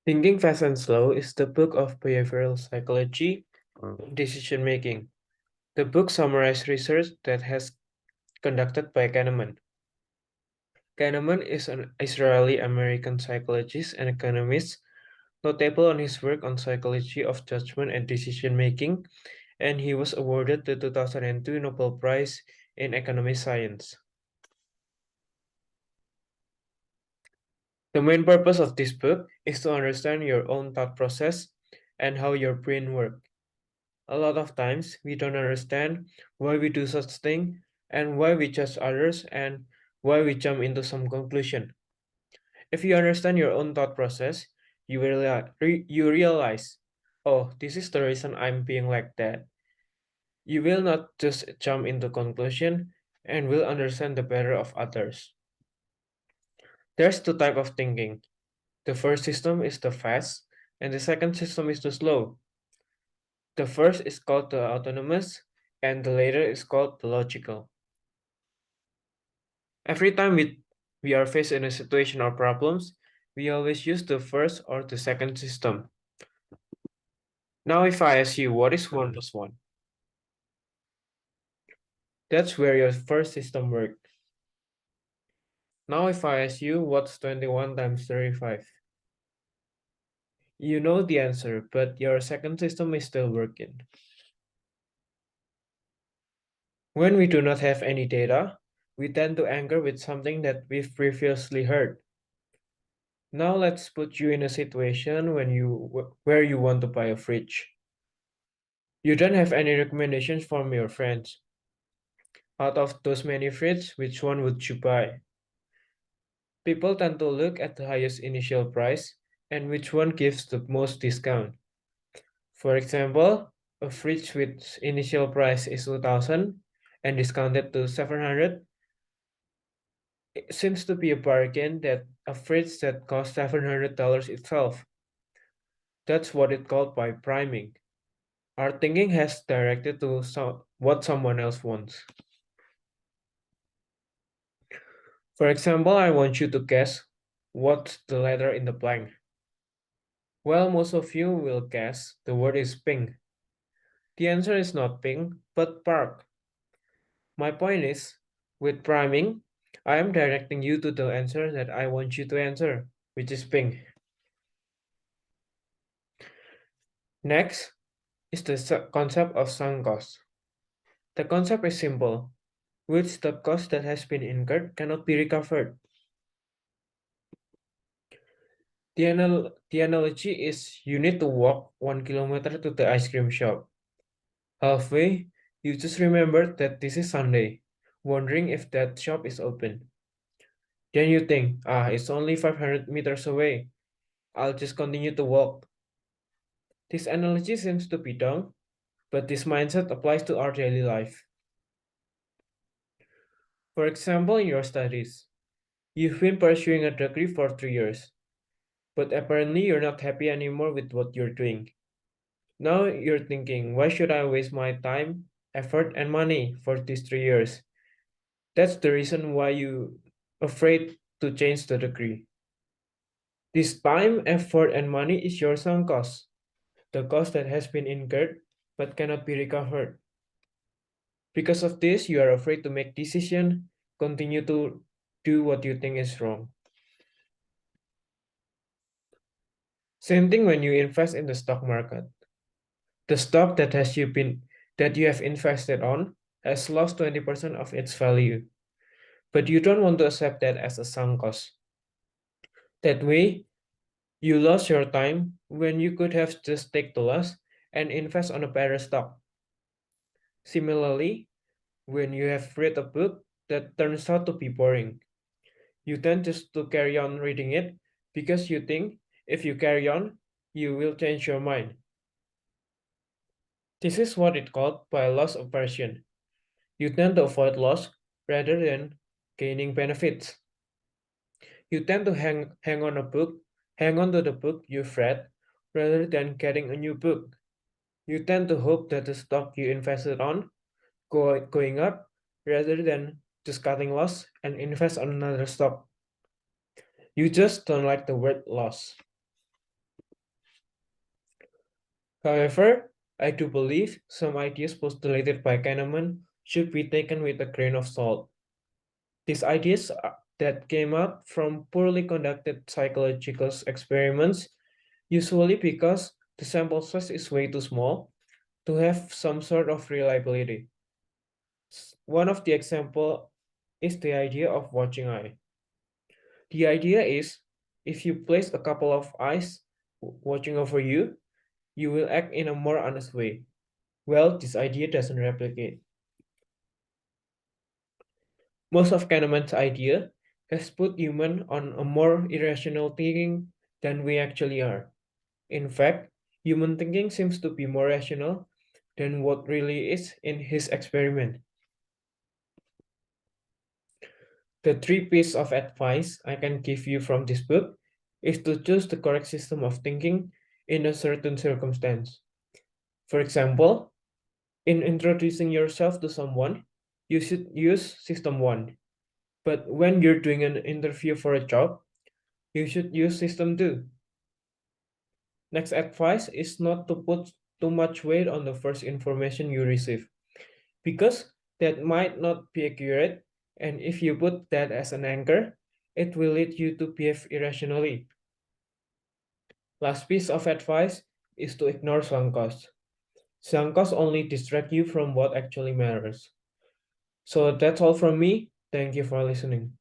Thinking Fast and Slow is the book of behavioral psychology, decision making. The book summarizes research that has conducted by Kahneman. Kahneman is an Israeli American psychologist and economist, notable on his work on psychology of judgment and decision making, and he was awarded the 2002 Nobel Prize in Economic Science. The main purpose of this book is to understand your own thought process and how your brain works. A lot of times we don't understand why we do such thing and why we judge others and why we jump into some conclusion. If you understand your own thought process, you realize, oh, this is the reason I'm being like that. You will not just jump into conclusion and will understand the better of others. There's two type of thinking. The first system is the fast, and the second system is the slow. The first is called the autonomous, and the later is called the logical. Every time we are faced in a situation or problems, we always use the first or the second system. Now, if I ask you what is 1 plus 1, that's where your first system worked. Now, if I ask you what's 21 times 35, you know the answer, but your second system is still working. When we do not have any data, we tend to anchor with something that we've previously heard. Now let's put you in a situation where you want to buy a fridge. You don't have any recommendations from your friends. Out of those many fridges, which one would you buy? People tend to look at the highest initial price and which one gives the most discount. For example, a fridge with initial price is 2000 and discounted to 700. It seems to be a bargain that a fridge that costs $700 itself. That's what it called by priming. Our thinking has directed to what someone else wants. For example, I want you to guess what's the letter in the blank. Well, most of you will guess the word is pink. The answer is not pink, but park. My point is, with priming, I am directing you to the answer that I want you to answer, which is pink. Next is the concept of sunk cost. The concept is simple, which the cost that has been incurred cannot be recovered. The analogy is you need to walk 1 kilometer to the ice cream shop. Halfway, you just remembered that this is Sunday, wondering if that shop is open. Then you think, it's only 500 meters away. I'll just continue to walk. This analogy seems to be dumb, but this mindset applies to our daily life. For example, in your studies, you've been pursuing a degree for 3 years, but apparently you're not happy anymore with what you're doing. Now you're thinking, why should I waste my time, effort, and money for these 3 years? That's the reason why you afraid to change the degree. This time, effort, and money is your sunk cost, the cost that has been incurred but cannot be recovered. Because of this, you are afraid to make decision, continue to do what you think is wrong. Same thing when you invest in the stock market. The stock that you have invested on has lost 20% of its value, but you don't want to accept that as a sunk cost. That way, you lost your time when you could have just take the loss and invest on a better stock. Similarly, when you have read a book that turns out to be boring, you tend just to carry on reading it because you think if you carry on, you will change your mind. This is what it called by loss aversion. You tend to avoid loss rather than gaining benefits. You tend to hang on to the book you've read rather than getting a new book. You tend to hope that the stock you invested on going up rather than just cutting loss and invest on another stock. You just don't like the word loss. However, I do believe some ideas postulated by Kahneman should be taken with a grain of salt. These ideas that came up from poorly conducted psychological experiments, usually because the sample size is way too small to have some sort of reliability. One of the example is the idea of watching eye. The idea is if you place a couple of eyes watching over you, you will act in a more honest way. Well, this idea doesn't replicate. Most of Kahneman's idea has put human on a more irrational thinking than we actually are. In fact, human thinking seems to be more rational than what really is in his experiment. The three pieces of advice I can give you from this book is to choose the correct system of thinking in a certain circumstance. For example, in introducing yourself to someone, you should use system 1. But when you're doing an interview for a job, you should use system 2. Next advice is not to put too much weight on the first information you receive, because that might not be accurate, and if you put that as an anchor, it will lead you to behave irrationally. Last piece of advice is to ignore sunk costs. Sunk costs only distract you from what actually matters. So that's all from me. Thank you for listening.